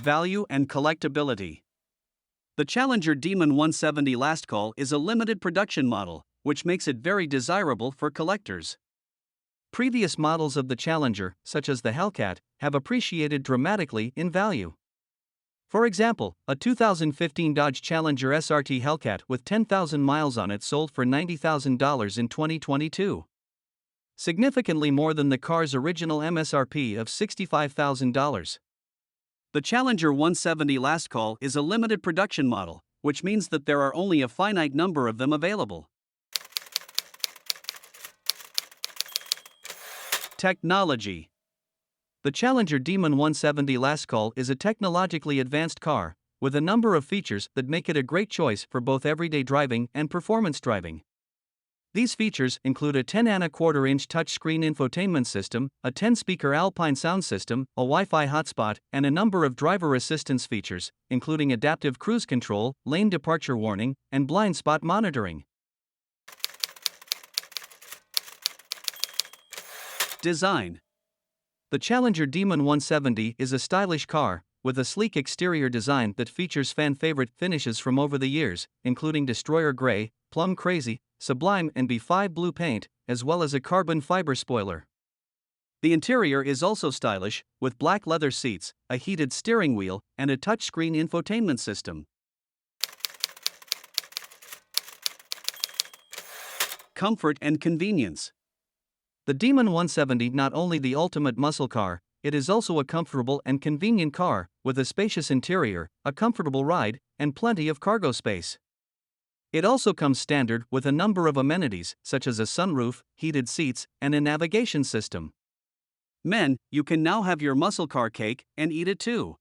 Value and collectability. The Challenger Demon 170 Last Call is a limited production model, which makes it very desirable for collectors. Previous models of the Challenger, such as the Hellcat, have appreciated dramatically in value. For example, a 2015 Dodge Challenger SRT Hellcat with 10,000 miles on it sold for $90,000 in 2022. Significantly more than the car's original MSRP of $65,000. The Challenger 170 Last Call is a limited production model, which means that there are only a finite number of them available. Technology. The Challenger Demon 170 Last Call is a technologically advanced car, with a number of features that make it a great choice for both everyday driving and performance driving. These features include a 10.25-inch touchscreen infotainment system, a 10-speaker Alpine sound system, a Wi-Fi hotspot, and a number of driver assistance features, including adaptive cruise control, lane departure warning, and blind spot monitoring. Design. The Challenger Demon 170 is a stylish car, with a sleek exterior design that features fan-favorite finishes from over the years, including Destroyer Gray, Plum Crazy, Sublime and B5 Blue paint, as well as a carbon fiber spoiler. The interior is also stylish, with black leather seats, a heated steering wheel, and a touchscreen infotainment system. Comfort and convenience. The Demon 170 not only the ultimate muscle car, it is also a comfortable and convenient car, with a spacious interior, a comfortable ride, and plenty of cargo space. It also comes standard with a number of amenities, such as a sunroof, heated seats, and a navigation system. Men, you can now have your muscle car cake and eat it too.